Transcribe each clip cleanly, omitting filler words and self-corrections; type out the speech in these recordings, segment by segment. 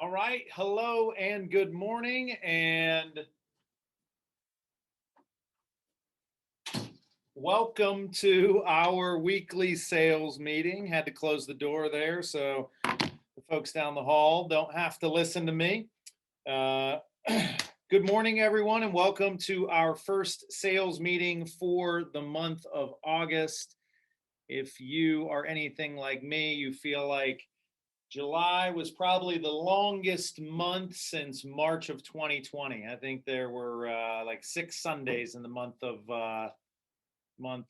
All right. Hello and good morning. And welcome to our weekly sales meeting. Had to close the door there so the folks down the hall don't have to listen to me. Good morning, everyone, and welcome to our first sales meeting for the month of August. If you are anything like me, you feel like July was probably the longest month since March of 2020. I think there were like 6 Sundays in the month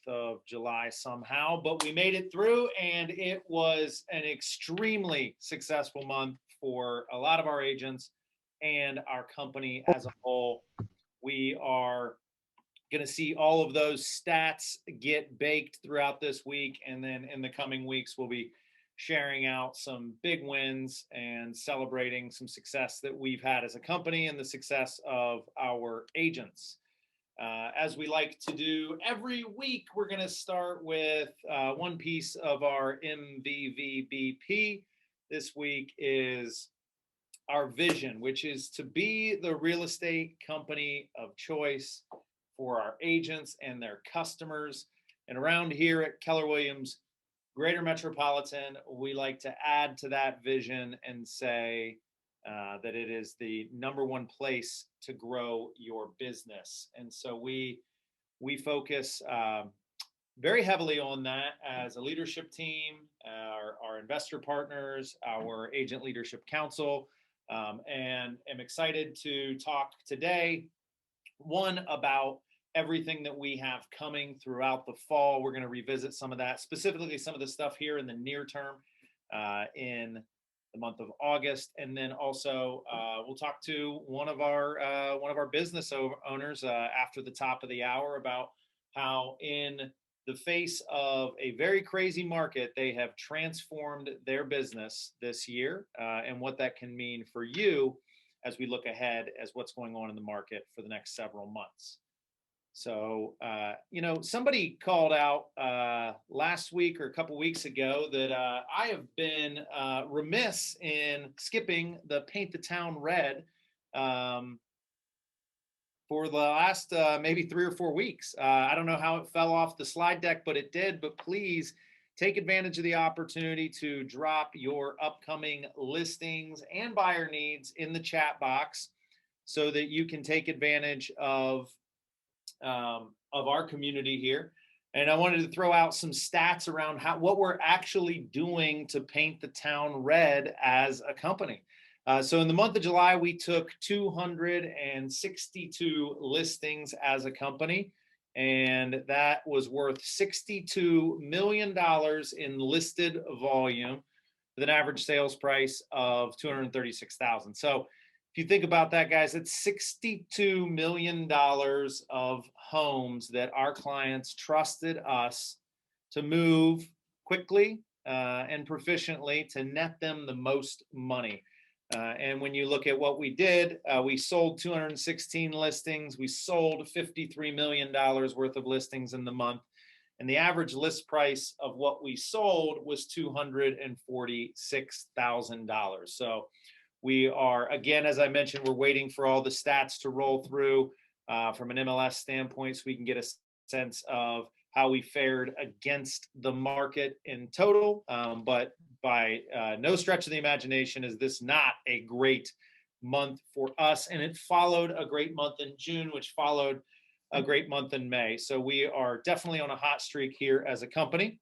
of July somehow, but we made it through, and it was an extremely successful month for a lot of our agents and our company as a whole. We are going to see all of those stats get baked throughout this week, and then in the coming weeks we'll be sharing out some big wins and celebrating some success that we've had as a company and the success of our agents. As we like to do every week, we're going to start with one piece of our MVVBP. This week is our vision, which is to be the real estate company of choice for our agents and their customers. And around here at Keller Williams Greater Metropolitan, we like to add to that vision and say that it is the number one place to grow your business. And so we focus very heavily on that as a leadership team, our investor partners, our agent leadership council, and am excited to talk today, one, about everything that we have coming throughout the fall. We're going to revisit some of that, specifically some of the stuff here in the near term in the month of August, and then also we'll talk to one of our business owners after the top of the hour about how, in the face of a very crazy market, they have transformed their business this year, and what that can mean for you as we look ahead as what's going on in the market for the next several months. So, somebody called out last week or a couple weeks ago that I have been remiss in skipping the Paint the Town Red for the last maybe 3 or 4 weeks. I don't know how it fell off the slide deck, but it did. But please take advantage of the opportunity to drop your upcoming listings and buyer needs in the chat box so that you can take advantage of our community here. And I wanted to throw out some stats around what we're actually doing to paint the town red as a company. So in the month of July, we took 262 listings as a company, and that was worth $62 million in listed volume with an average sales price of $236,000. So if you think about that, guys, it's $62 million of homes that our clients trusted us to move quickly and proficiently to net them the most money. And when you look at what we did, we sold 216 listings. We sold $53 million worth of listings in the month. And the average list price of what we sold was $246,000. So we are, again, as I mentioned, we're waiting for all the stats to roll through from an MLS standpoint so we can get a sense of how we fared against the market in total. But by no stretch of the imagination is this not a great month for us. And it followed a great month in June, which followed a great month in May. So we are definitely on a hot streak here as a company.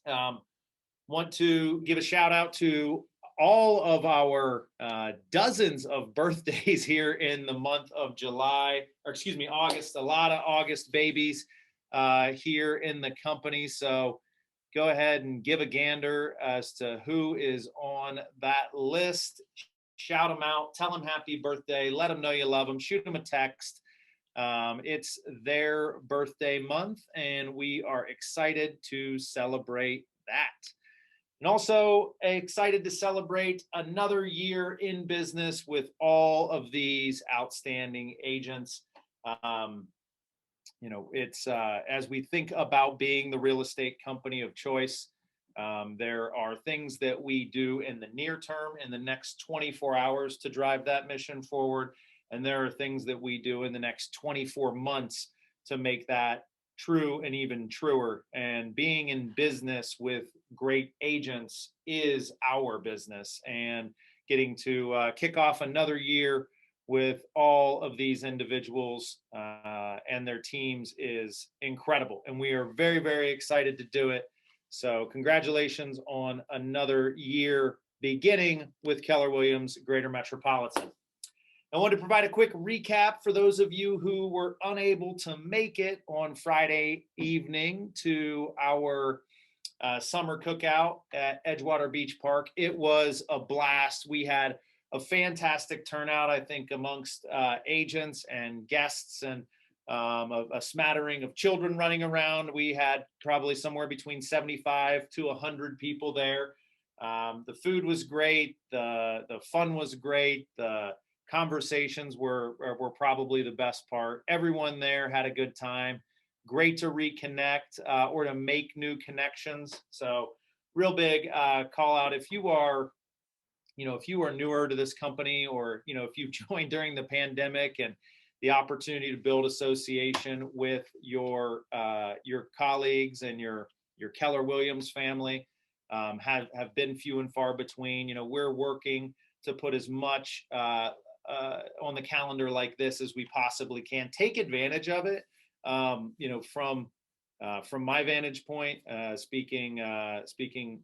Want to give a shout out to all of our dozens of birthdays here in the month of August. A lot of August babies here in the company. So go ahead and give a gander as to who is on that list. Shout them out, tell them happy birthday, let them know you love them, shoot them a text. It's their birthday month, and we are excited to celebrate that. And also excited to celebrate another year in business with all of these outstanding agents. It's as we think about being the real estate company of choice, There are things that we do in the near term, in the next 24 hours to drive that mission forward. And there are things that we do in the next 24 months to make that true and even truer. And being in business with great agents is our business. And getting to kick off another year with all of these individuals and their teams is incredible. And we are very, very excited to do it. So congratulations on another year beginning with Keller Williams Greater Metropolitan. I wanted to provide a quick recap for those of you who were unable to make it on Friday evening to our summer cookout at Edgewater Beach Park. It was a blast. We had a fantastic turnout, I think, amongst agents and guests, and a smattering of children running around. We had probably somewhere between 75 to 100 people there. The food was great. The fun was great. The conversations were probably the best part. Everyone there had a good time. Great to reconnect or to make new connections. So real big call out if you are newer to this company, or if you've joined during the pandemic, and the opportunity to build association with your colleagues and your Keller Williams family have been few and far between. We're working to put as much on the calendar like this as we possibly can. Take advantage of it. From my vantage point, speaking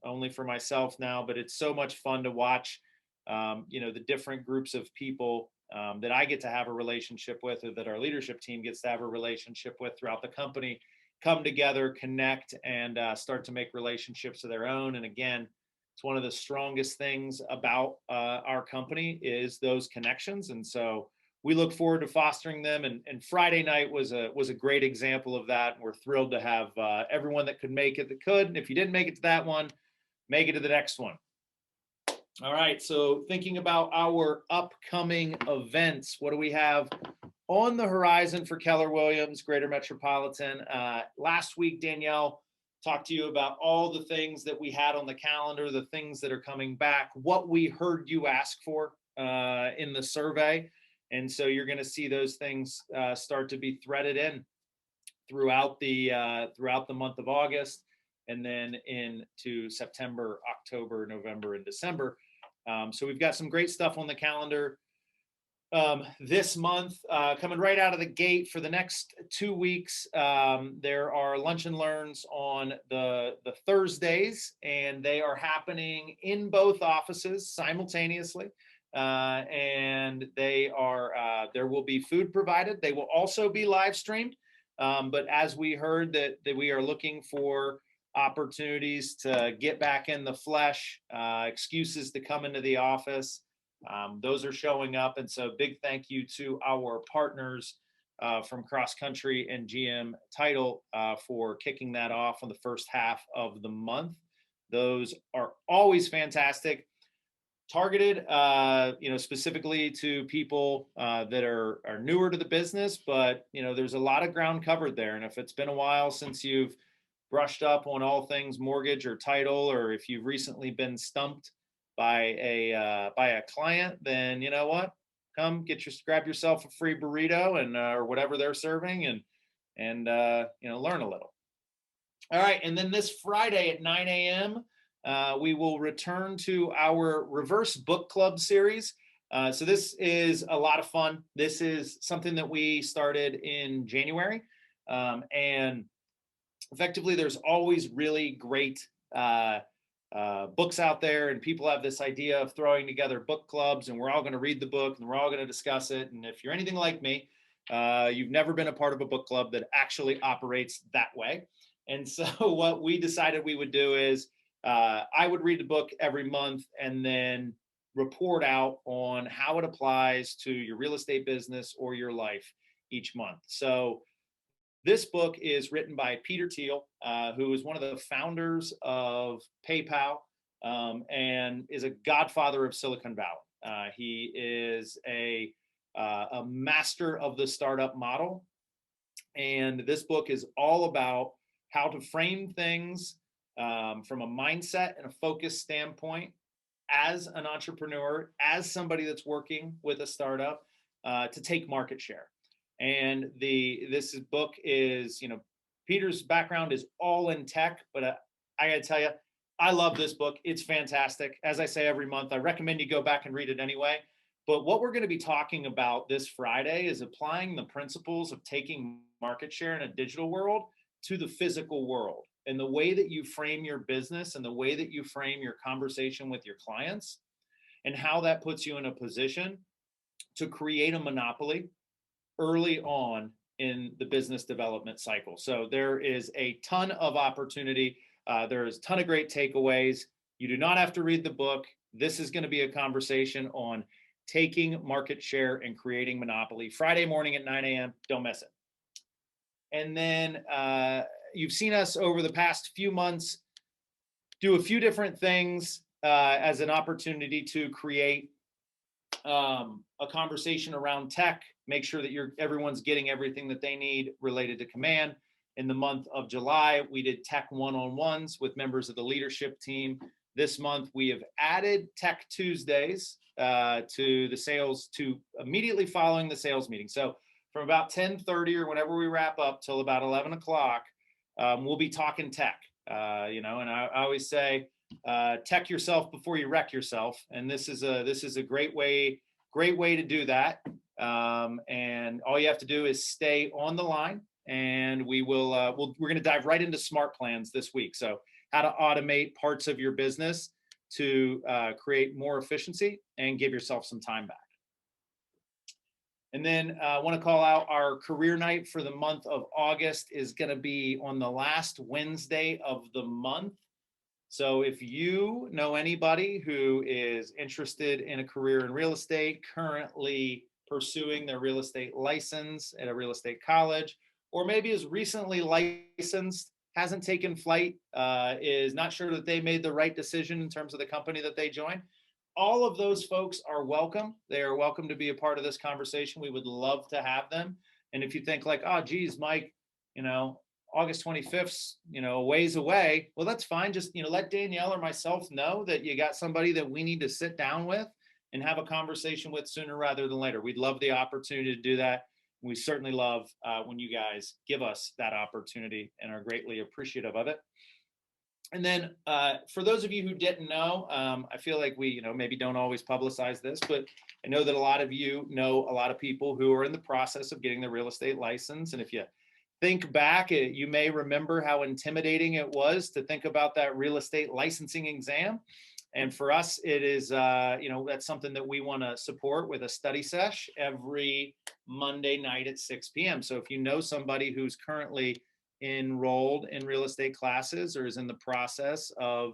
only for myself now, but it's so much fun to watch, the different groups of people that I get to have a relationship with, or that our leadership team gets to have a relationship with throughout the company, come together, connect, and start to make relationships of their own. And again, it's one of the strongest things about our company is those connections. And so we look forward to fostering them. And Friday night was a great example of that. We're thrilled to have everyone that could make it that could. And if you didn't make it to that one, make it to the next one. All right. So thinking about our upcoming events, what do we have on the horizon for Keller Williams Greater Metropolitan? Last week, Danielle talked to you about all the things that we had on the calendar, the things that are coming back, what we heard you ask for in the survey. And so you're going to see those things start to be threaded in throughout the month of August, and then into September, October, November, and December. So we've got some great stuff on the calendar this month. Coming right out of the gate for the next 2 weeks, there are lunch and learns on the Thursdays, and they are happening in both offices simultaneously. And there will be food provided. They will also be live streamed. But as we heard that we are looking for opportunities to get back in the flesh, excuses to come into the office, those are showing up. And so big thank you to our partners from Cross Country and GM Title for kicking that off on the first half of the month. Those are always fantastic. Targeted, specifically to people that are newer to the business, but there's a lot of ground covered there. And if it's been a while since you've brushed up on all things mortgage or title, or if you've recently been stumped by a client, then you know what? Come grab yourself a free burrito and or whatever they're serving, and learn a little. All right, and then this Friday at 9 a.m. We will return to our reverse book club series. So this is a lot of fun. This is something that we started in January. And effectively, there's always really great books out there, and people have this idea of throwing together book clubs, and we're all going to read the book and we're all going to discuss it. And if you're anything like me, you've never been a part of a book club that actually operates that way. And so what we decided we would do is I would read the book every month and then report out on how it applies to your real estate business or your life each month. So this book is written by Peter Thiel, who is one of the founders of PayPal and is a godfather of Silicon Valley. He is a master of the startup model. And this book is all about how to frame things from a mindset and a focus standpoint, as an entrepreneur, as somebody that's working with a startup, to take market share. And this book is, Peter's background is all in tech, but I got to tell you, I love this book. It's fantastic. As I say every month, I recommend you go back and read it anyway. But what we're going to be talking about this Friday is applying the principles of taking market share in a digital world to the physical world, and the way that you frame your business and the way that you frame your conversation with your clients, and how that puts you in a position to create a monopoly early on in the business development cycle. So there is a ton of opportunity. There's a ton of great takeaways. You do not have to read the book. This is going to be a conversation on taking market share and creating monopoly. Friday morning at 9 a.m. Don't miss it. And then you've seen us over the past few months do a few different things as an opportunity to create a conversation around tech, make sure that everyone's getting everything that they need related to Command. In the month of July, we did tech one-on-ones with members of the leadership team. This month, we have added Tech Tuesdays to the sales, to immediately following the sales meeting. So from about 10:30 or whenever we wrap up till about 11 o'clock, we'll be talking tech. And I always say, tech yourself before you wreck yourself. And this is a great way to do that. And all you have to do is stay on the line, and we're going to dive right into smart plans this week. So how to automate parts of your business to create more efficiency and give yourself some time back. And then I want to call out our career night for the month of August is going to be on the last Wednesday of the month. So if you know anybody who is interested in a career in real estate, currently pursuing their real estate license at a real estate college, or maybe is recently licensed, hasn't taken flight, is not sure that they made the right decision in terms of the company that they joined, all of those folks are welcome. They are welcome to be a part of this conversation. We would love to have them. And if you think like, oh, geez, Mike, August 25th, a ways away, well, that's fine. Just, let Danielle or myself know that you got somebody that we need to sit down with and have a conversation with sooner rather than later. We'd love the opportunity to do that. We certainly love when you guys give us that opportunity and are greatly appreciative of it. And then for those of you who didn't know, I feel like we, maybe don't always publicize this, but I know that a lot of you know a lot of people who are in the process of getting their real estate license. And if you think back, you may remember how intimidating it was to think about that real estate licensing exam. And for us, it is, that's something that we want to support with a study sesh every Monday night at 6 p.m. So if you know somebody who's currently enrolled in real estate classes or is in the process of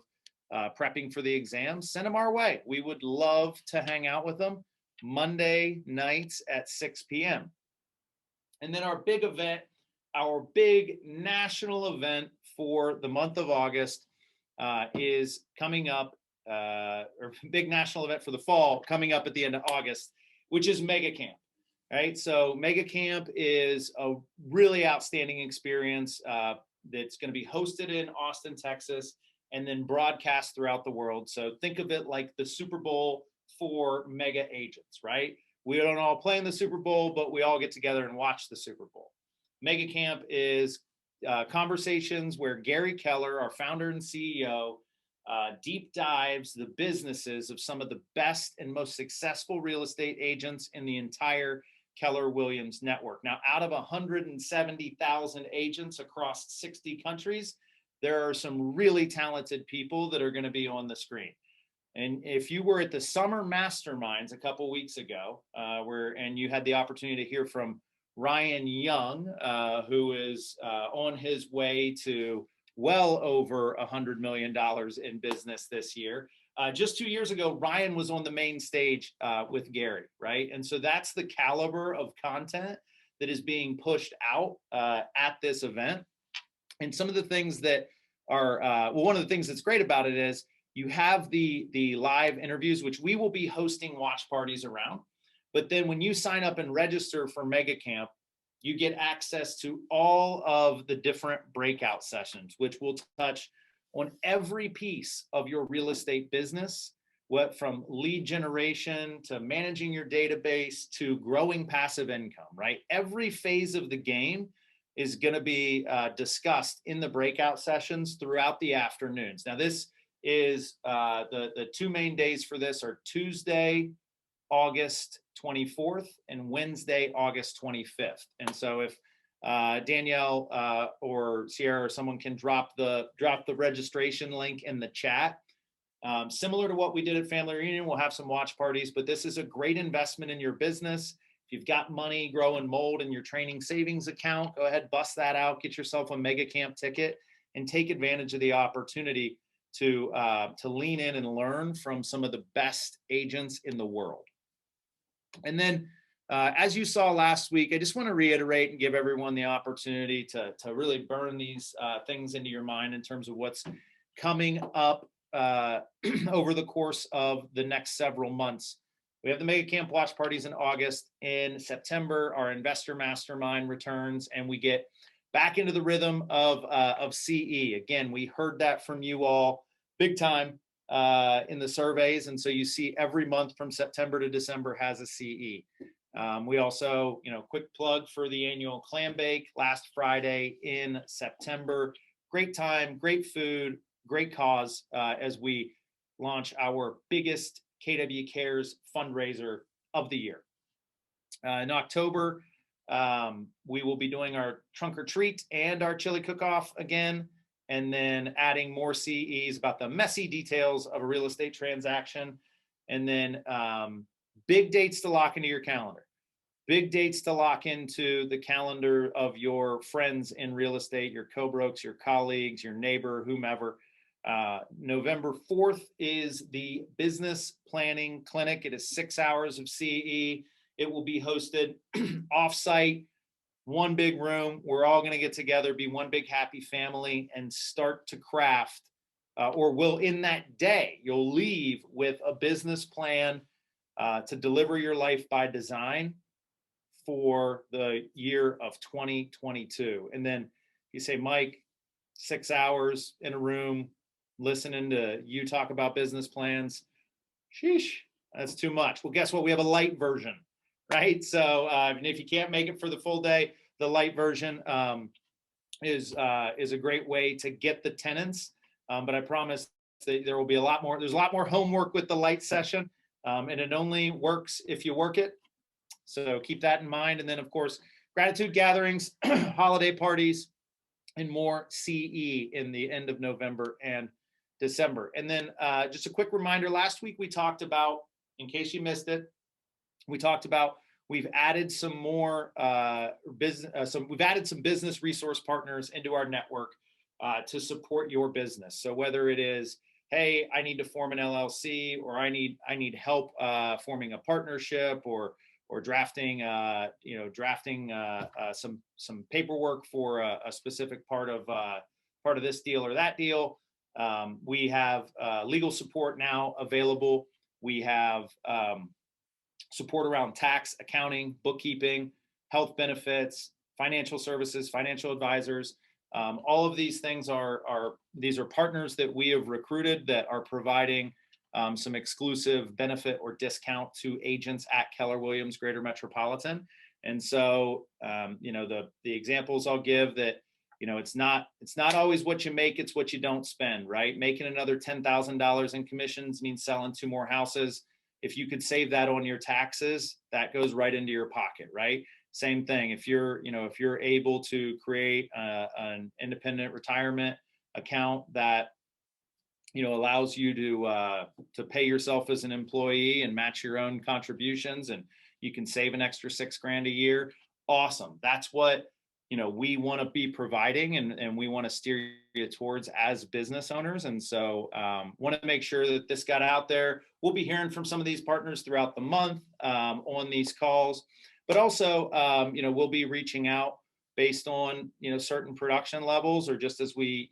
prepping for the exam, send them our way. We would love to hang out with them Monday nights at 6 p.m. And then our big event, our big national event for the month of August is coming up, or big national event for the fall coming up at the end of August, which is Mega Camp. Right. So Mega Camp is a really outstanding experience that's going to be hosted in Austin, Texas, and then broadcast throughout the world. So think of it like the Super Bowl for mega agents, right? We don't all play in the Super Bowl, but we all get together and watch the Super Bowl. Mega Camp is conversations where Gary Keller, our founder and CEO, deep dives the businesses of some of the best and most successful real estate agents in the entire Keller Williams network. Now, out of 170,000 agents across 60 countries, there are some really talented people that are going to be on the screen. And if you were at the summer masterminds a couple weeks ago, and you had the opportunity to hear from Ryan Young, who is on his way to well over $100 million in business this year. Just 2 years ago, Ryan was on the main stage with Gary, right? And so that's the caliber of content that is being pushed out at this event. And some of the things that are, one of the things that's great about it is you have the live interviews, which we will be hosting watch parties around. But then when you sign up and register for Mega Camp, you get access to all of the different breakout sessions, which will touch on every piece of your real estate business, what from lead generation to managing your database to growing passive income, right? Every phase of the game is going to be discussed in the breakout sessions throughout the afternoons. Now, this is the two main days for this are Tuesday, August 24th and Wednesday, August 25th. And so if Danielle or Sierra or someone can drop the registration link in the chat. Similar to what we did at Family Reunion, we'll have some watch parties, but this is a great investment in your business. If you've got money, grow and mold in your training savings account, go ahead, bust that out, get yourself a mega camp ticket and take advantage of the opportunity to lean in and learn from some of the best agents in the world. And then as you saw last week, I just want to reiterate and give everyone the opportunity to really burn these things into your mind in terms of what's coming up over the course of the next several months. We have the Mega Camp watch parties in August. In September, our investor mastermind returns, and we get back into the rhythm of CE. Again, we heard that from you all big time in the surveys, and so you see every month from September to December has a CE. We also, quick plug for the annual clam bake last Friday in September. Great time, great food, great cause as we launch our biggest KW Cares fundraiser of the year. In October, we will be doing our trunk or treat and our chili cook-off again, and then adding more CEs about the messy details of a real estate transaction. And then big dates to lock into your calendar. Big dates to lock into the calendar of your friends in real estate, your co-brokes, your colleagues, your neighbor, whomever. November 4th is the business planning clinic. It is 6 hours of CE. It will be hosted offsite, one big room. We're all going to get together, be one big happy family, and start to craft, or will in that day, you'll leave with a business plan to deliver your life by design for the year of 2022. And then you say, Mike, 6 hours in a room, listening to you talk about business plans. Sheesh, that's too much. Well, guess what? We have a light version, right? So if you can't make it for the full day, the light version is a great way to get the tenants. But I promise that there will be a lot more. There's a lot more homework with the light session, and it only works if you work it. So keep that in mind. And then, of course, gratitude gatherings, holiday parties, and more CE in the end of November and December. And then just a quick reminder, last week we talked about, in case you missed it, we talked about we've added some more we've added some business resource partners into our network to support your business. So whether it is, hey, I need to form an LLC, or I need help forming a partnership, or drafting some paperwork for a specific part of this deal or that deal. We have legal support now available. We have support around tax, accounting, bookkeeping, health benefits, financial services, financial advisors. All of these things these are partners that we have recruited that are providing some exclusive benefit or discount to agents at Keller Williams Greater Metropolitan. And so, the examples I'll give that, it's not always what you make, it's what you don't spend, right? Making another $10,000 in commissions means selling 2 more houses. If you could save that on your taxes, that goes right into your pocket, right? Same thing. If you're able to create an independent retirement account that allows you to pay yourself as an employee and match your own contributions, and you can save an extra $6,000 a year. Awesome. That's what we want to be providing, and we want to steer you towards as business owners. And so want to make sure that this got out there. We'll be hearing from some of these partners throughout the month on these calls, but also we'll be reaching out based on certain production levels, or just as we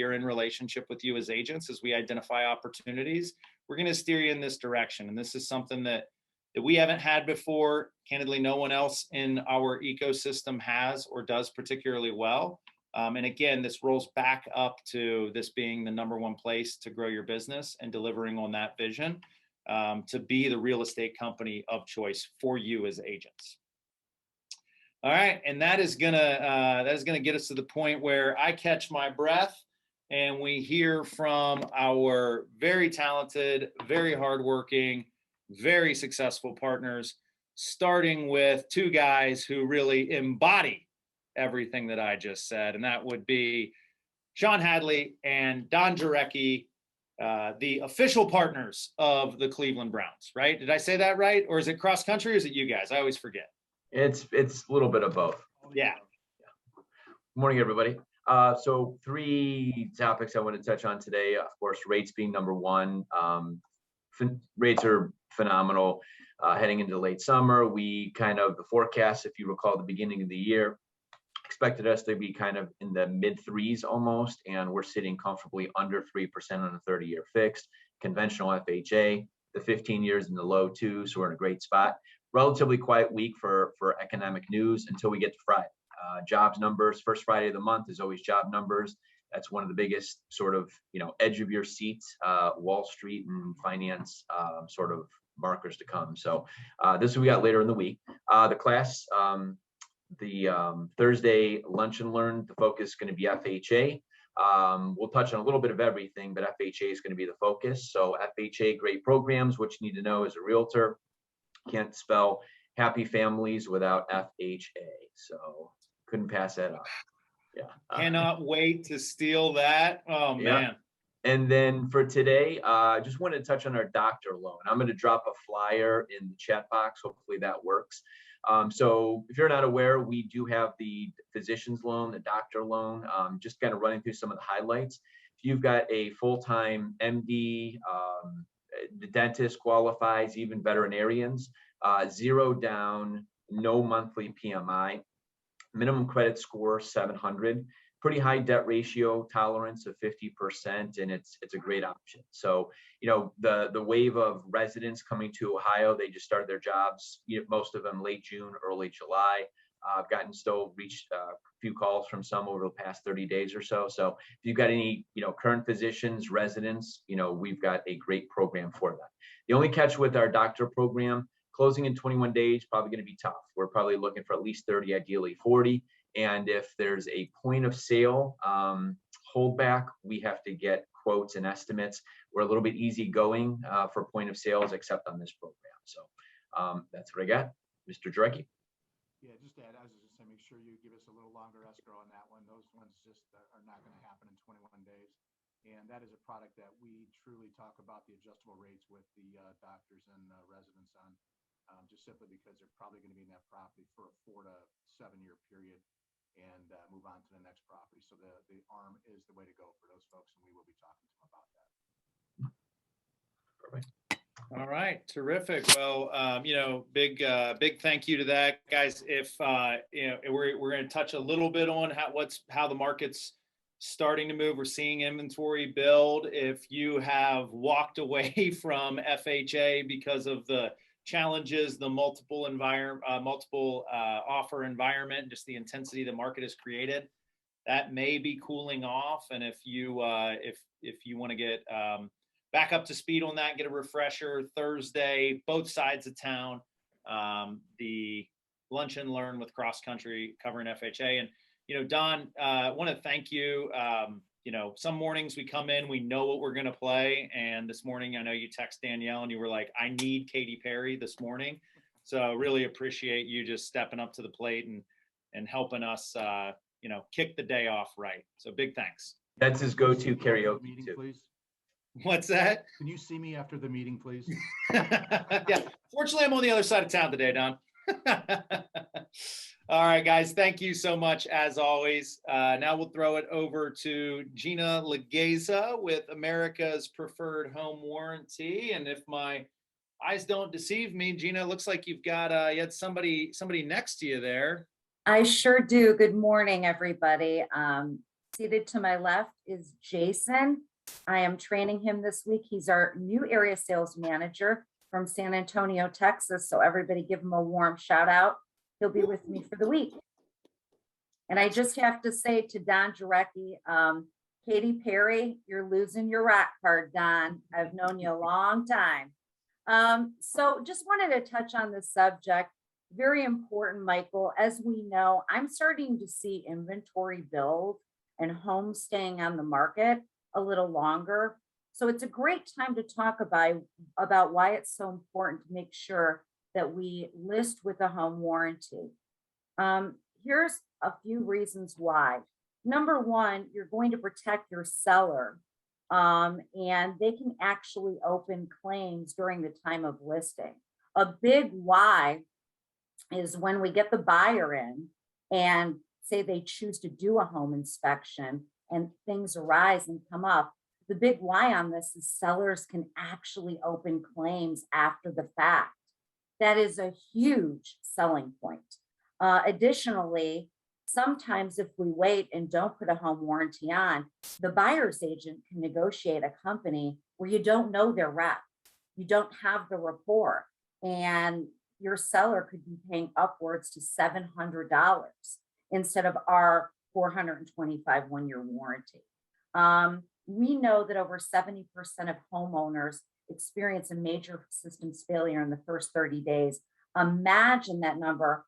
are in relationship with you as agents, as we identify opportunities, we're going to steer you in this direction. And this is something that we haven't had before. Candidly, no one else in our ecosystem has or does particularly well. And again, this rolls back up to this being the number one place to grow your business and delivering on that vision, to be the real estate company of choice for you as agents. All right, and that is gonna get us to the point where I catch my breath and we hear from our very talented, very hardworking, very successful partners, starting with two guys who really embody everything that I just said, and that would be Sean Hadley and Don Jarecki, the official partners of the Cleveland Browns, right? Did I say that right? Or is it cross country or is it you guys? I always forget. It's a little bit of both. Yeah. Good morning, everybody. So 3 topics I want to touch on today. Of course, rates being number one. Rates are phenomenal. Heading into late summer, we the forecast, if you recall, the beginning of the year, expected us to be kind of in the mid 3s almost, and we're sitting comfortably under 3% on a 30-year fixed. Conventional FHA, the 15 years in the low 2s, so we're in a great spot. Relatively quiet week for economic news until we get to Friday. Jobs numbers, first Friday of the month is always job numbers. That's one of the biggest sort of, edge of your seat, Wall Street and finance sort of markers to come. So this we got later in the week. The class, Thursday lunch and learn, the focus is going to be FHA. We'll touch on a little bit of everything, but FHA is going to be the focus. So FHA, great programs. What you need to know as a realtor, can't spell happy families without FHA. So couldn't pass that up. Yeah. Cannot wait to steal that. Oh, yeah. Man. And then for today, I just wanted to touch on our doctor loan. I'm going to drop a flyer in the chat box. Hopefully that works. So if you're not aware, we do have the physician's loan, the doctor loan, just kind of running through some of the highlights. If you've got a full-time MD, the dentist qualifies, even veterinarians, 0 down, no monthly PMI, minimum credit score 700, pretty high debt ratio, tolerance of 50%, and it's a great option. So, the wave of residents coming to Ohio, they just started their jobs, most of them late June, early July. I've reached a few calls from some over the past 30 days or so. So if you've got any, current physicians, residents, we've got a great program for that. The only catch with our doctor program, closing in 21 days, probably going to be tough. We're probably looking for at least 30, ideally 40. And if there's a point of sale holdback, we have to get quotes and estimates. We're a little bit easygoing for point of sales, except on this program. So that's what I got. Mr. Jarecki. Yeah, just to add, I was just saying, make sure you give us a little longer escrow on that one. Those ones just are not going to happen in 21 days. And that is a product that we truly talk about the adjustable rates with the doctors and residents on, just simply because they're probably going to be in that property for a 4 to 7 year period and move on to the next property. So the ARM is the way to go for those folks, and we will be talking to them about that. Perfect. All right, terrific. Well, big thank you to that, guys. If we're going to touch a little bit on how the market's starting to move. We're seeing inventory build. If you have walked away from FHA because of the challenges, the multiple offer environment, just the intensity the market has created, that may be cooling off. And if you want to get back up to speed on that, get a refresher, Thursday, both sides of town, the lunch and learn with cross country covering FHA. And Don, I want to thank you. Some mornings we come in, we know what we're going to play. And this morning, I know you text Danielle and you were like, I need Katy Perry this morning. So really appreciate you just stepping up to the plate and helping us, kick the day off right. So big thanks. That's his go-to karaoke meeting, too. Please. What's that? Can you see me after the meeting, please? Yeah. Fortunately, I'm on the other side of town today, Don. All right, guys. Thank you so much, as always. Now we'll throw it over to Gina Legeza with America's Preferred Home Warranty. And if my eyes don't deceive me, Gina, it looks like you had somebody next to you there. I sure do. Good morning, everybody. Seated to my left is Jason. I am training him this week. He's our new area sales manager from San Antonio, Texas. So everybody give him a warm shout out. He'll be with me for the week. And I just have to say to Don Jarecki, Katy Perry, you're losing your rock card, Don. I've known you a long time. So just wanted to touch on this subject. Very important, Michael. As we know, I'm starting to see inventory build and homes staying on the market a little longer. So it's a great time to talk about why it's so important to make sure that we list with a home warranty. Here's a few reasons why. Number one, you're going to protect your seller, and they can actually open claims during the time of listing. A big why is when we get the buyer in and say they choose to do a home inspection and things arise and come up. The big why on this is sellers can actually open claims after the fact. That is a huge selling point. Additionally, sometimes if we wait and don't put a home warranty on, the buyer's agent can negotiate a company where you don't know their rep, you don't have the rapport, and your seller could be paying upwards to $700 instead of our $425 one-year warranty. We know that over 70% of homeowners experience a major systems failure in the first 30 days. Imagine that number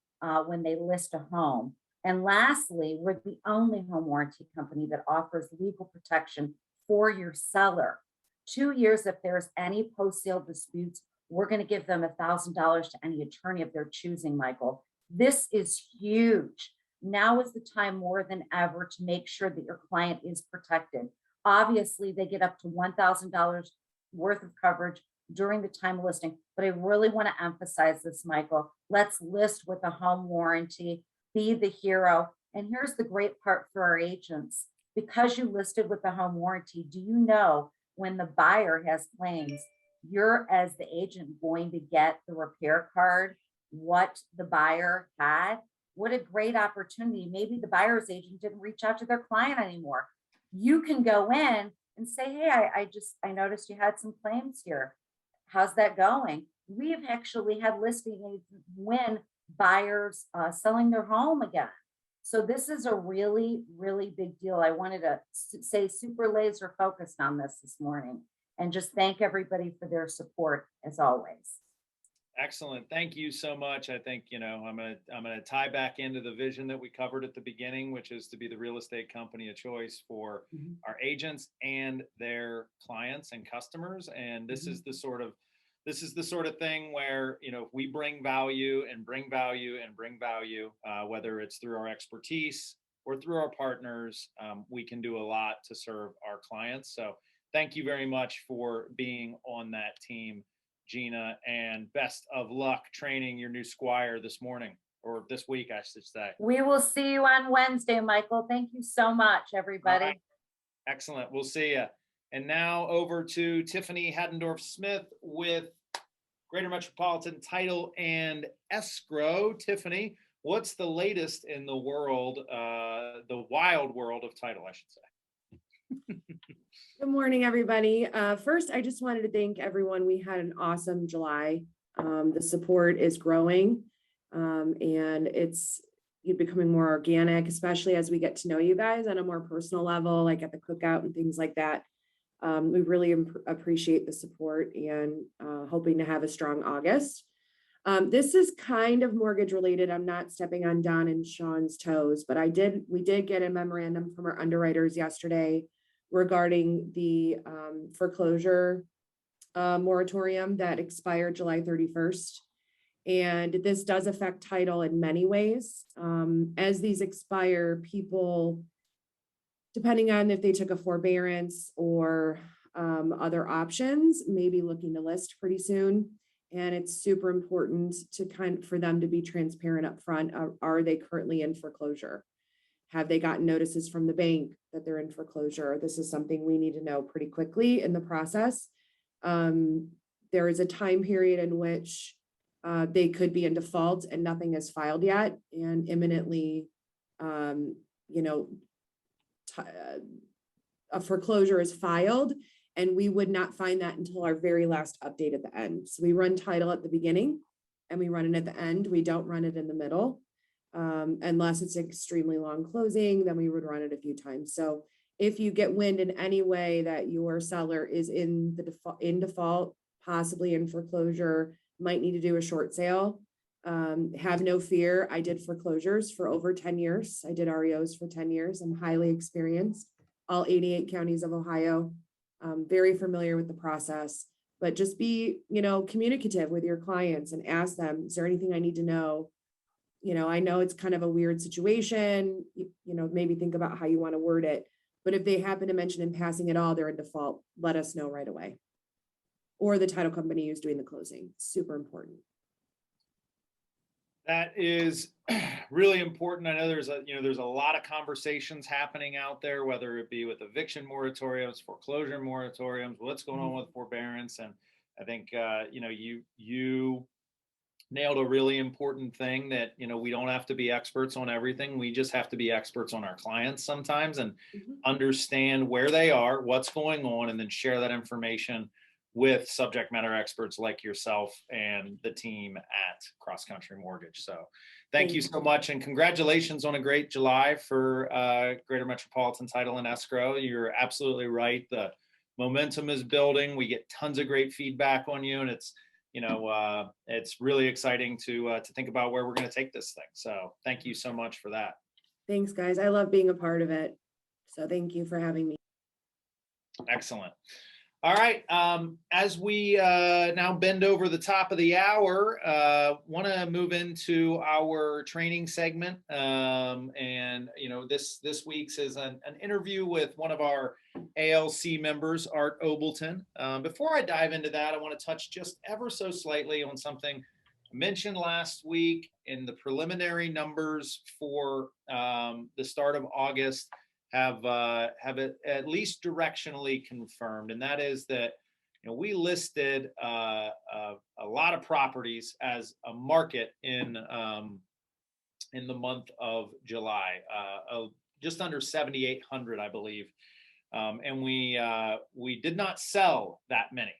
when they list a home. And lastly, we're the only home warranty company that offers legal protection for your seller. 2 years, if there's any post-sale disputes, we're going to give them $1,000 to any attorney of their choosing, Michael. This is huge. Now is the time more than ever to make sure that your client is protected. Obviously, they get up to $1,000 worth of coverage during the time of listing, but I really want to emphasize this, Michael. Let's list with a home warranty, be the hero. And here's the great part for our agents. Because you listed with a home warranty, do you know when the buyer has claims, you're as the agent going to get the repair card, what the buyer had? What a great opportunity. Maybe the buyer's agent didn't reach out to their client anymore. You can go in and say, hey, I noticed you had some claims here. How's that going? We've actually had listings win buyers selling their home again. So this is a really, really big deal. I wanted to say super laser focused on this morning and just thank everybody for their support as always. Excellent. Thank you so much. I think, I'm going to tie back into the vision that we covered at the beginning, which is to be the real estate company of choice for our agents and their clients and customers. And this is the sort of thing where, if we bring value and bring value and bring value, whether it's through our expertise or through our partners, we can do a lot to serve our clients. So thank you very much for being on that team, Gina, and best of luck training your new squire this morning, or this week, I should say. We will see you on Wednesday, Michael. Thank you so much, everybody. Right. Excellent. We'll see you. And now over to Tiffany Haddendorf-Smith with Greater Metropolitan Title and Escrow. Tiffany, what's the latest in the world, the wild world of title, I should say? Good morning, everybody. First, I just wanted to thank everyone. We had an awesome July. The support is growing, and it's becoming more organic, especially as we get to know you guys on a more personal level, like at the cookout and things like that. We really appreciate the support and hoping to have a strong August. This is kind of mortgage related. I'm not stepping on Don and Sean's toes, but we did get a memorandum from our underwriters yesterday regarding the foreclosure moratorium that expired July 31st. And this does affect title in many ways. As these expire, people, depending on if they took a forbearance or other options, may be looking to list pretty soon. And it's super important for them to be transparent up front. Are they currently in foreclosure? Have they gotten notices from the bank that they're in foreclosure? This is something we need to know pretty quickly in the process. There is a time period in which they could be in default and nothing is filed yet, and imminently, a foreclosure is filed, and we would not find that until our very last update at the end. So we run title at the beginning and we run it at the end. We don't run it in the middle. Unless it's extremely long closing, then we would run it a few times. So if you get wind in any way that your seller is in default, possibly in foreclosure, might need to do a short sale, have no fear. I did foreclosures for over 10 years. I did REOs for 10 years. I'm highly experienced, all 88 counties of Ohio. Very familiar with the process, but just be, communicative with your clients and ask them, is there anything I need to know? I know it's kind of a weird situation, maybe think about how you want to word it. But if they happen to mention in passing at all, they're in default, let us know right away. Or the title company who's doing the closing. Super important. That is really important. I know there's a lot of conversations happening out there, whether it be with eviction moratoriums, foreclosure moratoriums, what's going on with forbearance. And I think, you nailed a really important thing that, we don't have to be experts on everything. We just have to be experts on our clients sometimes and understand where they are, what's going on, and then share that information with subject matter experts like yourself and the team at Cross Country Mortgage. So thank you so much. And congratulations on a great July for Greater Metropolitan Title and Escrow. You're absolutely right. The momentum is building. We get tons of great feedback on you. And it's really exciting to think about where we're going to take this thing. So thank you so much for that. Thanks, guys. I love being a part of it. So thank you for having me. Excellent. All right. As we now bend over the top of the hour, want to move into our training segment. This week's is an interview with one of our ALC members, Art Obleton. Before I dive into that, I want to touch just ever so slightly on something I mentioned last week. In the preliminary numbers for the start of August have it at least directionally confirmed, and that is that we listed a lot of properties as a market in the month of July, just under 7,800, I believe, and we did not sell that many.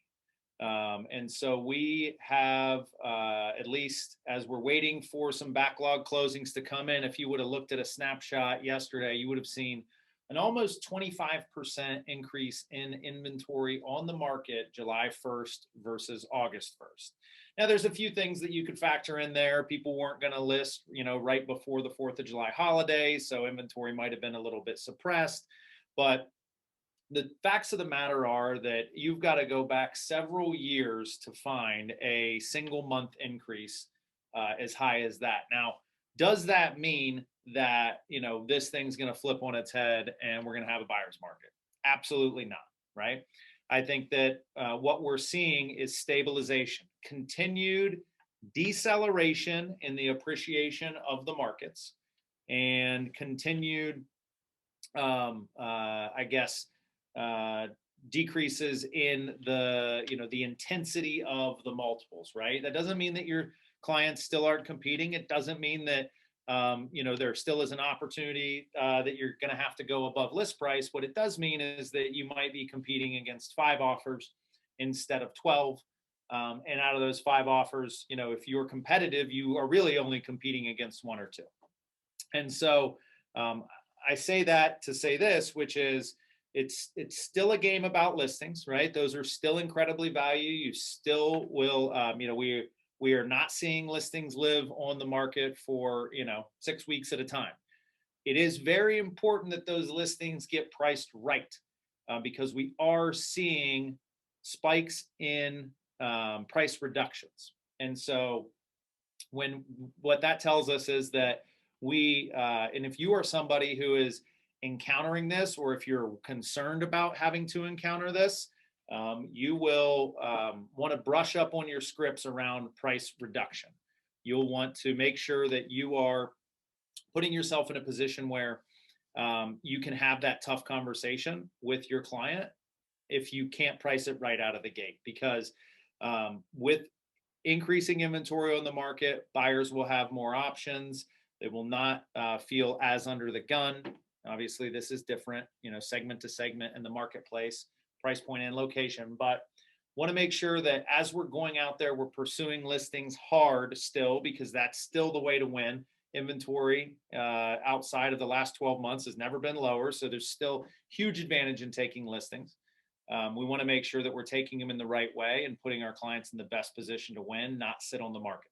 And so we have, at least as we're waiting for some backlog closings to come in, if you would have looked at a snapshot yesterday, you would have seen an almost 25% increase in inventory on the market July 1st versus August 1st. Now, there's a few things that you could factor in there. People weren't going to list, right before the 4th of July holiday, so inventory might have been a little bit suppressed. But the facts of the matter are that you've got to go back several years to find a single month increase as high as that. Now, does that mean that, this thing's going to flip on its head and we're going to have a buyer's market? Absolutely not, right? I think that what we're seeing is stabilization, continued deceleration in the appreciation of the markets, and continued, decreases in the intensity of the multiples, right? That doesn't mean that your clients still aren't competing. It doesn't mean that there still is an opportunity that you're going to have to go above list price. What it does mean is that you might be competing against 5 offers instead of 12. And out of those 5 offers, if you're competitive, you are really only competing against 1 or 2. And so I say that to say this, which is it's still a game about listings, right? Those are still incredibly valuable. You still will, we are not seeing listings live on the market for, 6 weeks at a time. It is very important that those listings get priced right, because we are seeing spikes in price reductions. And so what that tells us is that and if you are somebody who is encountering this, or if you're concerned about having to encounter this, you will want to brush up on your scripts around price reduction. You'll want to make sure that you are putting yourself in a position where you can have that tough conversation with your client if you can't price it right out of the gate. Because with increasing inventory on the market, buyers will have more options. They will not feel as under the gun. Obviously, this is different, segment to segment in the marketplace, price point and location, but want to make sure that as we're going out there, we're pursuing listings hard still, because that's still the way to win. inventory outside of the last 12 months has never been lower. So there's still huge advantage in taking listings. We want to make sure that we're taking them in the right way and putting our clients in the best position to win, not sit on the market.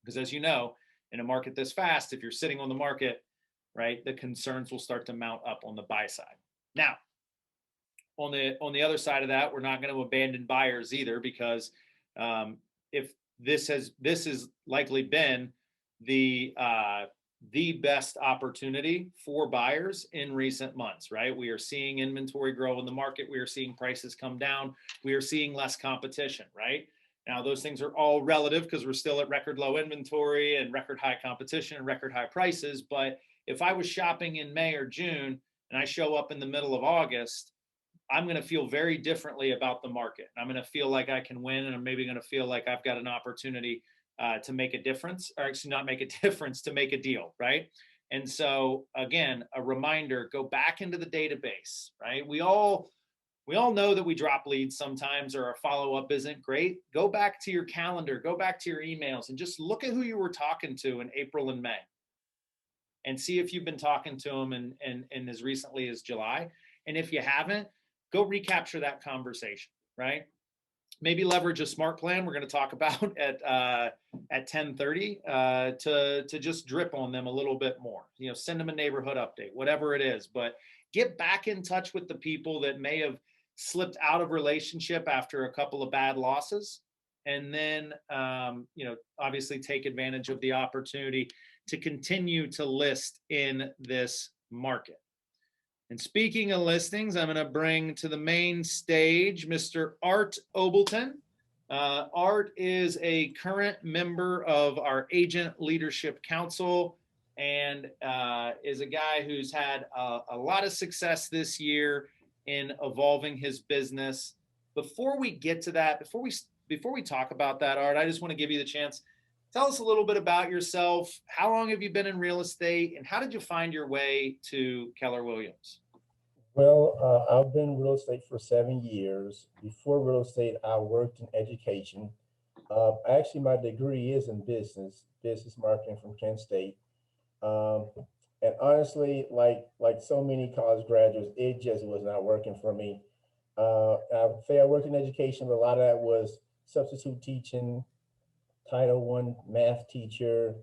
Because as you know, in a market this fast, if you're sitting on the market, right, the concerns will start to mount up on the buy side. Now, on the other side of that, we're not going to abandon buyers either, because if this has likely been the best opportunity for buyers in recent months, right? We are seeing inventory grow in the market. We are seeing prices come down. We are seeing less competition, right? Now, those things are all relative because we're still at record low inventory and record high competition and record high prices. But if I was shopping in May or June and I show up in the middle of August, I'm going to feel very differently about the market. I'm going to feel like I can win, and I'm maybe going to feel like I've got an opportunity to make a difference, or actually not make a difference, to make a deal, right? And so again, a reminder, go back into the database, right? We all know that we drop leads sometimes, or our follow-up isn't great. Go back to your calendar, go back to your emails, and just look at who you were talking to in April and May, and see if you've been talking to them and as recently as July. And if you haven't, go recapture that conversation, right? Maybe leverage a smart plan we're going to talk about at 10:30 to just drip on them a little bit more. You know, send them a neighborhood update, whatever it is. But get back in touch with the people that may have slipped out of relationship after a couple of bad losses, and then obviously take advantage of the opportunity to continue to list in this market. And speaking of listings, I'm going to bring to the main stage Mr. Art Obleton. Art is a current member of our Agent Leadership Council, and is a guy who's had a lot of success this year in evolving his business. Before we get to that, before we talk about that, Art, I just want to give you the chance. Tell us a little bit about yourself. How long have you been in real estate, and how did you find your way to Keller Williams? Well, I've been in real estate for 7 years. Before real estate, I worked in education. Actually, my degree is in business marketing from Kent State. And honestly, like so many college graduates, it just was not working for me. I say I worked in education, but a lot of that was substitute teaching, Title I math teacher,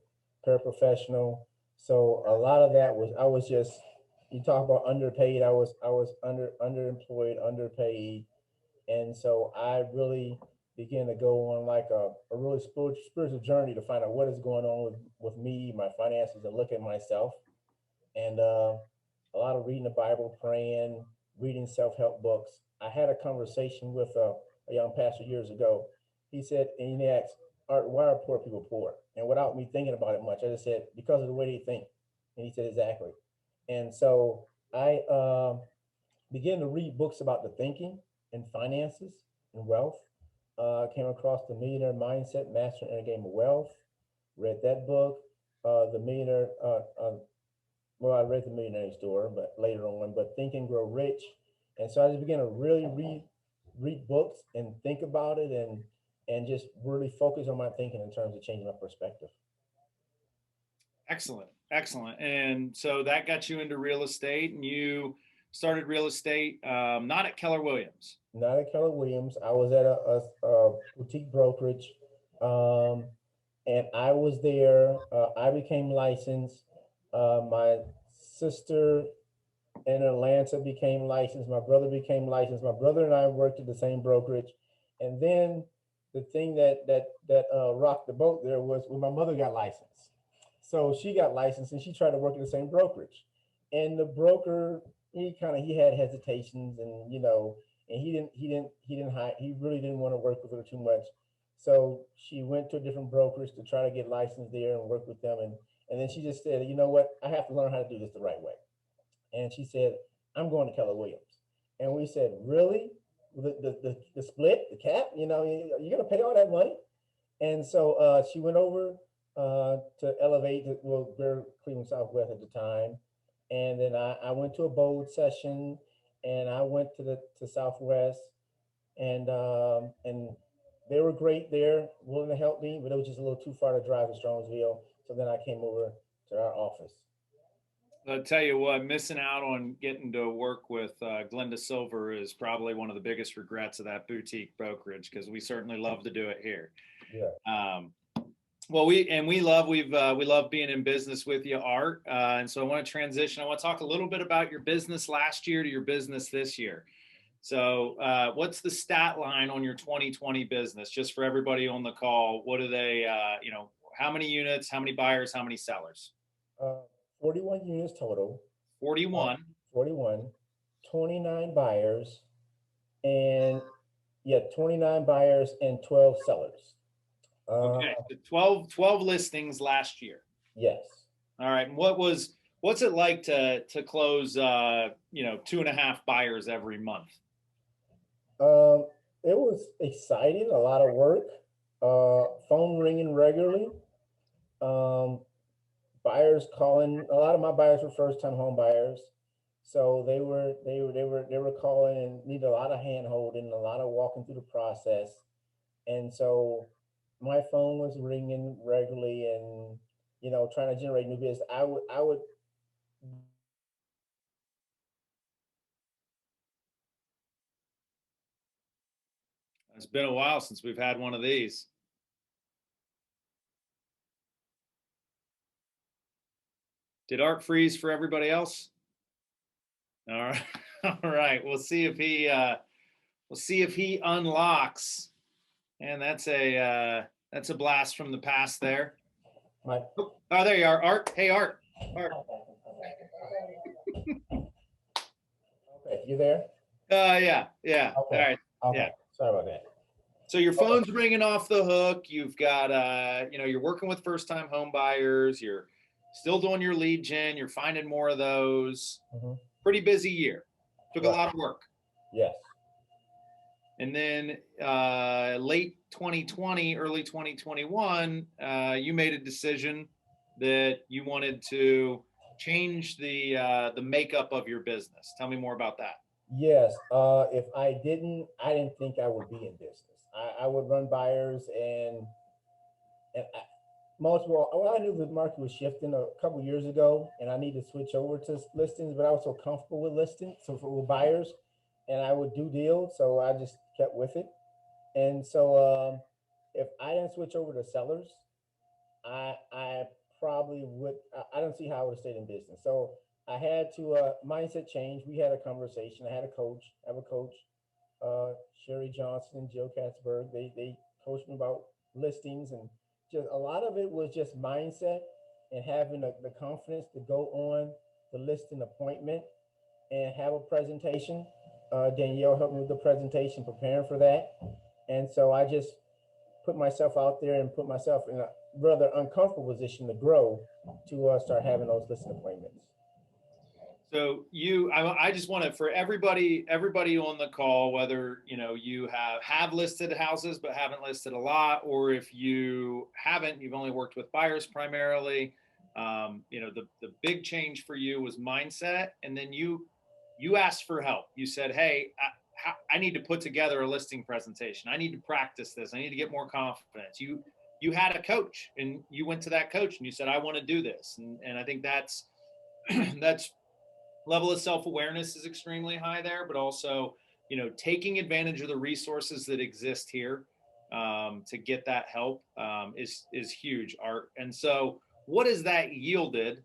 paraprofessional. So a lot of that was, you talk about underpaid, I was underemployed, underpaid. And so I really began to go on like a really spiritual journey to find out what is going on with me, my finances, and look at myself. And a lot of reading the Bible, praying, reading self-help books. I had a conversation with a young pastor years ago. He said, and he asked, Art, why are poor people poor? And without me thinking about it much, I just said, because of the way they think. And he said, exactly. And so I began to read books about the thinking and finances and wealth. Came across The Millionaire Mindset, Mastering the Game of Wealth. Read that book. The Millionaire, well, I read The Millionaire Next Door, but later on, but Think and Grow Rich. And so I just began to really read books and think about it, and just really focus on my thinking in terms of changing my perspective. Excellent. And so that got you into real estate, and you started real estate not at Keller Williams. Not at Keller Williams. I was at a boutique brokerage, and I was there. I became licensed. My sister in Atlanta became licensed. My brother became licensed. My brother and I worked at the same brokerage. And then the thing that rocked the boat there was when my mother got licensed. So she got licensed and she tried to work at the same brokerage. And the broker, he had hesitations, and and he really didn't want to work with her too much. So she went to a different brokerage to try to get licensed there and work with them. And then she just said, you know what, I have to learn how to do this the right way. And she said, I'm going to Keller Williams. And we said, really? The split, the cap, you're going to pay all that money? And so she went over to Elevate, we're Cleveland Southwest at the time. And then I went to a bold session, and I went to Southwest, and they were great there, willing to help me, but it was just a little too far to drive to Strongsville. So then I came over to our office. I'll tell you what, missing out on getting to work with Glenda Silver is probably one of the biggest regrets of that boutique brokerage, because we certainly love to do it here. Yeah. Well, we love being in business with you, Art. And so I want to transition. I want to talk a little bit about your business last year to your business this year. So what's the stat line on your 2020 business? Just for everybody on the call, what are they, how many units, how many buyers, how many sellers? 41 units total. 41. 41, 29 buyers, and 29 buyers and 12 sellers. Okay, so 12 listings last year. Yes. All right. And what's it like to close 2.5 buyers every month? It was exciting, a lot of work, phone ringing regularly, buyers calling. A lot of my buyers were first-time home buyers, so they were calling and needed a lot of hand holding, a lot of walking through the process, and so my phone was ringing regularly, and trying to generate new business. I would. It's been a while since we've had one of these. Did Art freeze for everybody else? All right. All right. We'll see if he unlocks. And that's a blast from the past there. My. Oh, there you are, Art. Hey, Art. Art. Okay, you there? Yeah. Okay. All right. Okay. Yeah. Sorry about that. So your phone's ringing off the hook. You've got, you're working with first-time home buyers. You're still doing your lead gen. You're finding more of those. Mm-hmm. Pretty busy year. Took a lot of work. Yes. And then late 2020, early 2021, you made a decision that you wanted to change the makeup of your business. Tell me more about that. Yes. If I didn't think I would be in business. I would run buyers and I knew the market was shifting a couple years ago, and I needed to switch over to listings, but I was so comfortable with listings, with buyers, and I would do deals, so I just kept with it. And so if I didn't switch over to sellers, I probably would. I don't see how I would have stayed in business. So I had to mindset change. We had a conversation. I had a coach. I have a coach, Sherry Johnson and Jill Katzberg. They coached me about listings, and just a lot of it was just mindset and having the confidence to go on the listing appointment and have a presentation. Danielle helped me with the presentation, preparing for that. And so I just put myself out there and put myself in a rather uncomfortable position to grow to start having those listing appointments. So I just want to, for everybody on the call, whether you have listed houses but haven't listed a lot, or if you haven't, you've only worked with buyers primarily. The big change for you was mindset, and then you asked for help. You said, "Hey, I need to put together a listing presentation. I need to practice this. I need to get more confidence." You had a coach, and you went to that coach and you said, "I want to do this," and I think that's level of self-awareness is extremely high there, but also, taking advantage of the resources that exist here to get that help is huge, Art. And so what has that yielded?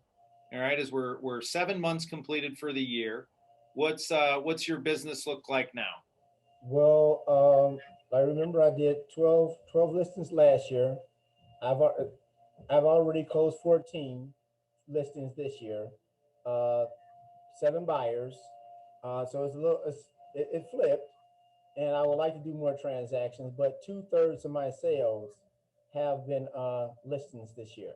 All right, as we're 7 months completed for the year, what's your business look like now? Well, I remember I did 12 listings last year. I've already closed 14 listings this year. 7 buyers, so it flipped, and I would like to do more transactions, but 2/3 of my sales have been listings this year.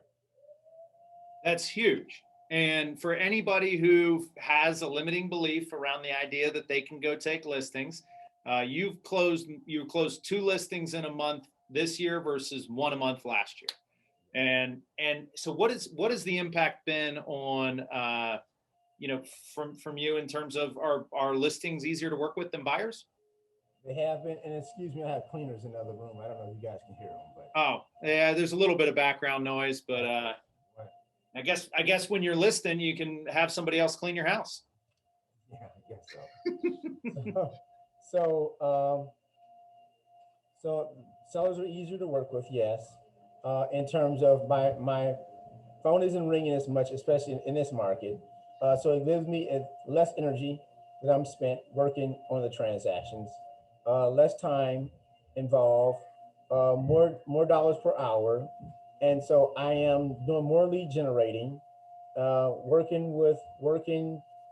That's huge. And for anybody who has a limiting belief around the idea that they can go take listings, you closed 2 listings in a month this year versus 1 a month last year. And so what has the impact been on from you in terms of our listings easier to work with than buyers? They have been, and excuse me, I have cleaners in the other room. I don't know if you guys can hear them, but oh yeah, there's a little bit of background noise, but right. I guess when you're listing, you can have somebody else clean your house. Yeah, I guess so. So, so sellers are easier to work with, yes. In terms of my phone isn't ringing as much, especially in this market. So it gives me less energy that I'm spent working on the transactions, less time involved, more dollars per hour. And so I am doing more lead generating, working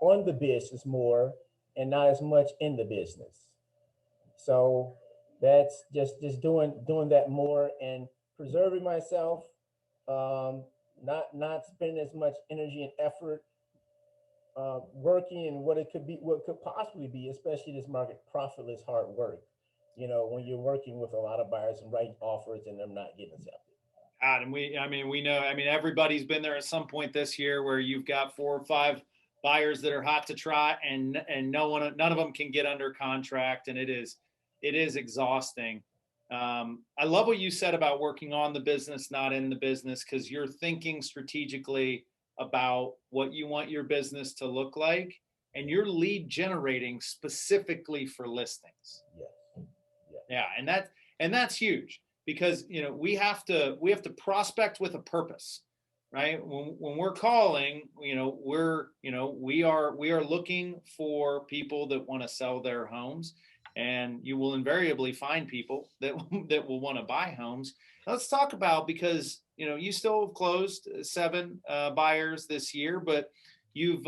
on the business more and not as much in the business. So that's just doing that more and preserving myself, not spending as much energy and effort working in what could possibly be, especially this market, profitless hard work. You know, when you're working with a lot of buyers and writing offers and them not getting accepted. God, and we know, everybody's been there at some point this year where you've got 4 or 5 buyers that are hot to trot, and none of them can get under contract, and it is exhausting. I love what you said about working on the business, not in the business, because you're thinking strategically about what you want your business to look like, and you're lead generating specifically for listings. Yes. Yeah, and that's huge, because we have to prospect with a purpose, right? When we're calling, we are looking for people that want to sell their homes, and you will invariably find people that will want to buy homes. Let's talk about, because you still have closed 7 buyers this year, but you've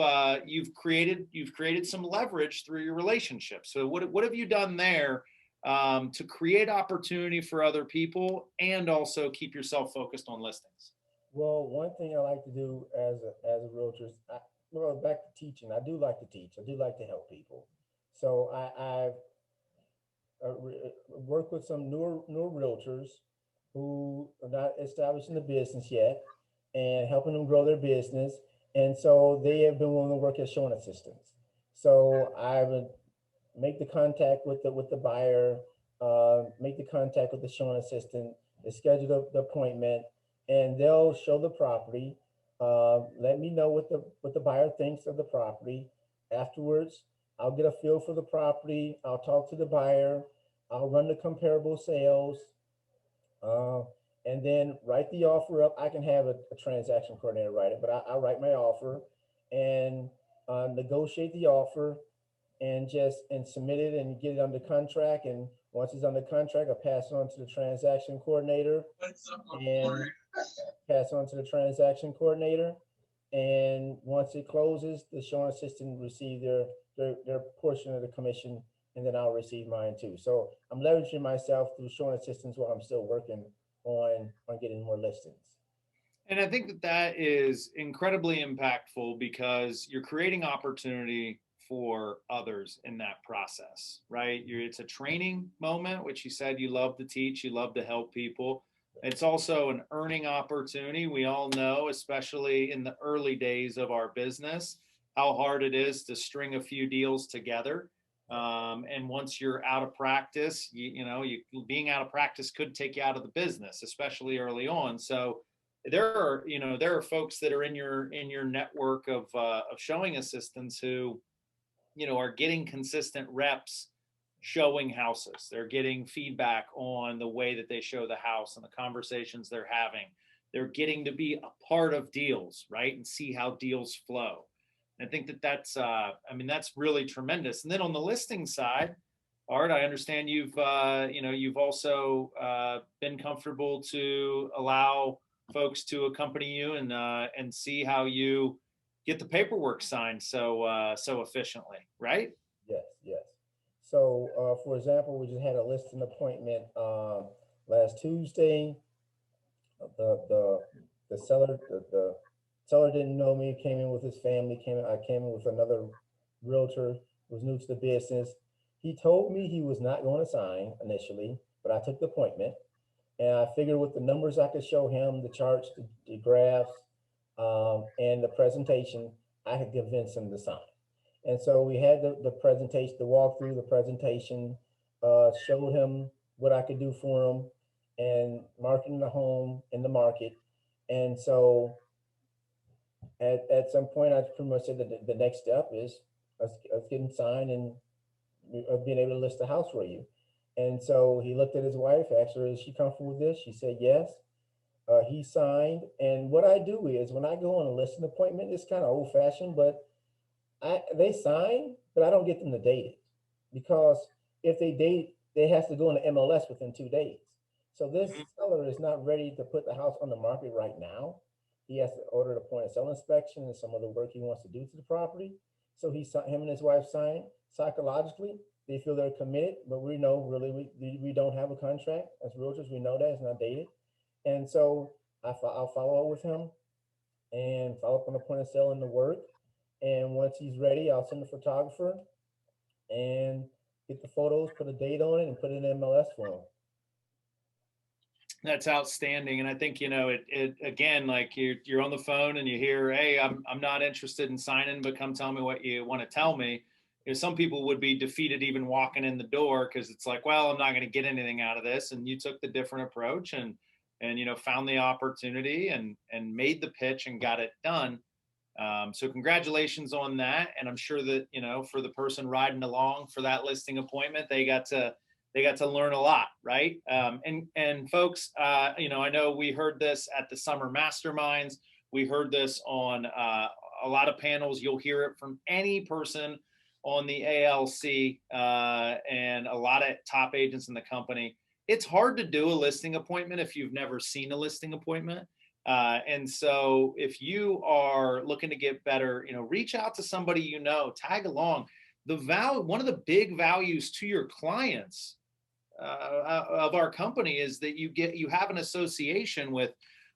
created some leverage through your relationship. So what have you done there to create opportunity for other people and also keep yourself focused on listings? Well, one thing I like to do as a realtor is, back to teaching. I do like to teach. I do like to help people. So I've worked with some newer realtors who are not established in the business yet, and helping them grow their business. And so they have been willing to work as showing assistants. So I would make the contact with the buyer, make the contact with the showing assistant, they schedule the appointment, and they'll show the property. Let me know what the buyer thinks of the property. Afterwards, I'll get a feel for the property. I'll talk to the buyer. I'll run the comparable sales, and then write the offer up. I can have a transaction coordinator write it, but I write my offer and negotiate the offer and submit it and get it under contract. And once it's under contract, I pass it on to the transaction coordinator And once it closes, the showing assistant receive their portion of the commission, and then I'll receive mine too. So I'm leveraging myself through showing assistants while I'm still working on getting more listings. And I think that is incredibly impactful, because you're creating opportunity for others in that process, right? It's a training moment, which you said you love to teach, you love to help people. It's also an earning opportunity. We all know, especially in the early days of our business, how hard it is to string a few deals together. And once you're out of practice, being out of practice could take you out of the business, especially early on. So there are folks that are in your network of showing assistants who are getting consistent reps showing houses. They're getting feedback on the way that they show the house and the conversations they're having. They're getting to be a part of deals, right? And see how deals flow. And I think that's really tremendous. And then on the listing side, Art, I understand you've also been comfortable to allow folks to accompany you and see how you get the paperwork signed so efficiently, right? Yes. So, for example, we just had a listing appointment last Tuesday. The seller didn't know me. Came in with his family. I came in with another realtor who was new to the business. He told me he was not going to sign initially, but I took the appointment, and I figured with the numbers I could show him, the charts, the graphs, and the presentation, I could convince him to sign. And so we had the presentation, the walkthrough, the presentation, showed him what I could do for him and marketing the home in the market. And so At some point, I pretty much said that the next step is us getting signed and being able to list the house for you. And so he looked at his wife, asked her, is she comfortable with this? She said yes. He signed. And what I do is when I go on a listing appointment, it's kind of old fashioned, but they sign, but I don't get them to date it, because if they date, they have to go in the MLS within 2 days. So this seller is not ready to put the house on the market right now. He has to order the point of sale inspection and some other work he wants to do to the property. So him and his wife signed. Psychologically, they feel they're committed, but we know really we don't have a contract as realtors. We know that it's not dated, and so I'll follow up with him and follow up on the point of sale and the work. And once he's ready, I'll send the photographer and get the photos, put a date on it, and put it in MLS for him. That's outstanding. And I think, it again, like you're on the phone and you hear, hey, I'm not interested in signing, but come tell me what you want to tell me. Some people would be defeated even walking in the door, because it's like, well, I'm not going to get anything out of this. And you took the different approach and found the opportunity and made the pitch and got it done. So congratulations on that. And I'm sure that, for the person riding along for that listing appointment, they got to learn a lot, right? And folks, I know we heard this at the summer masterminds. We heard this on a lot of panels. You'll hear it from any person on the ALC and a lot of top agents in the company. It's hard to do a listing appointment if you've never seen a listing appointment. And so if you are looking to get better, reach out to somebody, tag along. One of the big values to your clients of our company is that you have an association with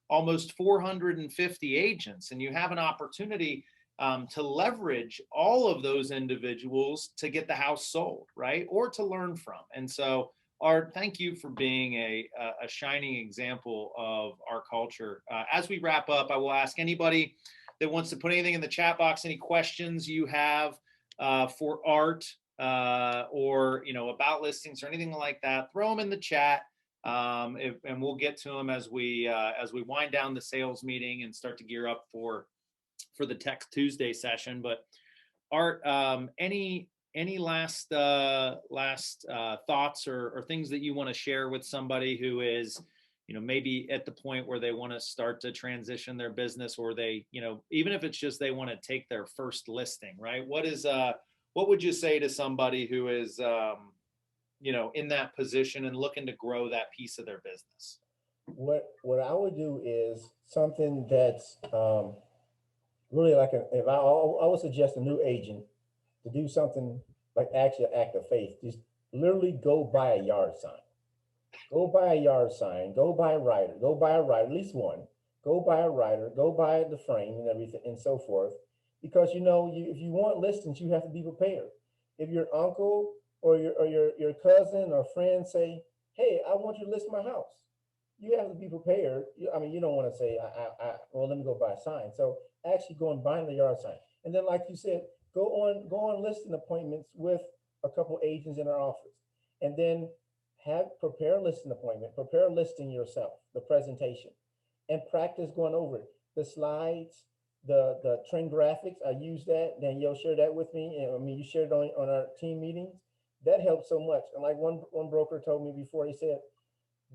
almost 450 agents, and you have an opportunity to leverage all of those individuals to get the house sold, right? Or to learn from. And so Art, thank you for being a shining example of our culture. As we wrap up, I will ask anybody that wants to put anything in the chat box, any questions you have for Art or about listings or anything like that, throw them in the chat, and we'll get to them as we wind down the sales meeting and start to gear up for the Tech Tuesday session. But Art, any last thoughts or things that you want to share with somebody who is, maybe at the point where they want to start to transition their business, or they, even if it's just they want to take their first listing, right? What would you say to somebody who is, in that position and looking to grow that piece of their business? What I would do is something that's really like if I would suggest a new agent to do something like actually an act of faith. Just literally go buy a yard sign. Go buy a yard sign. Go buy a rider. Go buy a rider, at least one. Go buy a rider. Go buy the frame and everything and so forth. Because if you want listings, you have to be prepared. If your uncle or your cousin or friend say, "Hey, I want you to list my house," you have to be prepared. You don't want to say, "Well, let me go buy a sign." So actually go and buy the yard sign, and then, like you said, go on listing appointments with a couple agents in our office, and then prepare a listing appointment, prepare a listing yourself, the presentation, and practice going over it. The slides, the trend graphics, I use that. Then you'll share that with me. And you shared on our team meetings. That helps so much. And like one broker told me before, he said,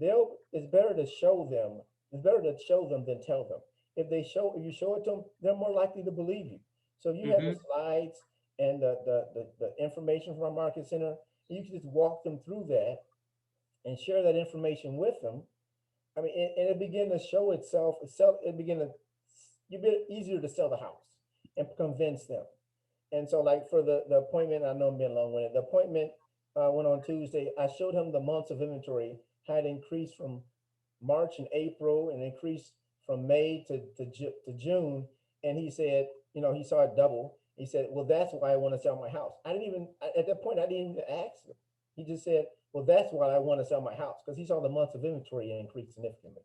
it's better to show them. It's better to show them than tell them. If you show it to them, they're more likely to believe you. So you have the slides and the information from our market center. You can just walk them through that and share that information with them. And it begin to show itself. You be easier to sell the house and convince them. And so, like for the appointment, I know I'm being long-winded. The appointment went on Tuesday. I showed him the months of inventory had increased from March and April, and increased from May to June. And he said, he saw it double. He said, "Well, that's why I want to sell my house." At that point, I didn't even ask him. He just said, "Well, that's why I want to sell my house," because he saw the months of inventory increase significantly.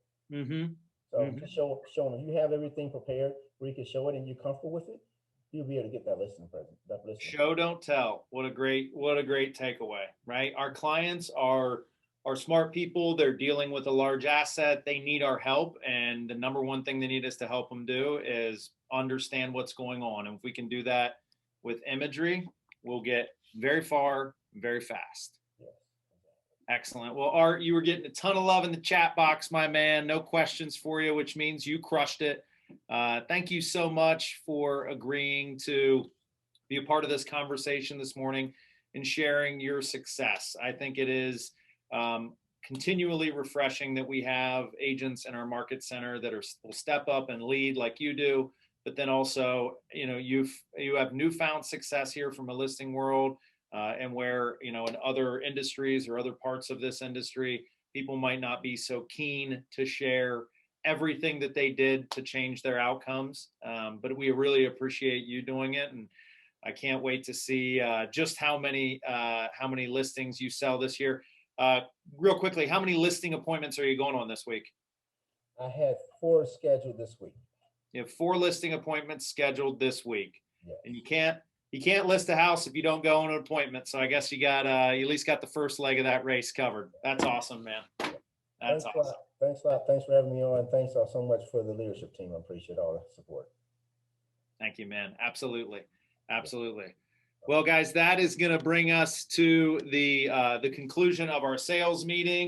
So just show them if you have everything prepared where you can show it and you're comfortable with it, you'll be able to get that listing present. Show, don't tell. What a great takeaway, right? Our clients are are smart people. They're dealing with a large asset. They need our help. And the number one thing they need us to help them do is understand what's going on. And if we can do that with imagery, we'll get very far, very fast. Excellent. Well, Art, you were getting a ton of love in the chat box, my man. No questions for you, which means you crushed it. Thank you so much for agreeing to be a part of this conversation this morning and sharing your success. I think it is continually refreshing that we have agents in our market center that will step up and lead like you do, but then also, you have newfound success here from a listing world, and where, in other industries or other parts of this industry, people might not be so keen to share everything that they did to change their outcomes. But we really appreciate you doing it. And I can't wait to see just how many listings you sell this year. Real quickly, how many listing appointments are you going on this week? I had 4 scheduled this week. You have 4 listing appointments scheduled this week. Yes. And you can't list a house if you don't go on an appointment. So I guess you at least got the first leg of that race covered. That's awesome, man. That's awesome. Thanks a lot. Thanks for having me on. Thanks so much for the leadership team. I appreciate all the support. Thank you, man. Absolutely. Absolutely. Well, guys, that is going to bring us to the conclusion of our sales meeting.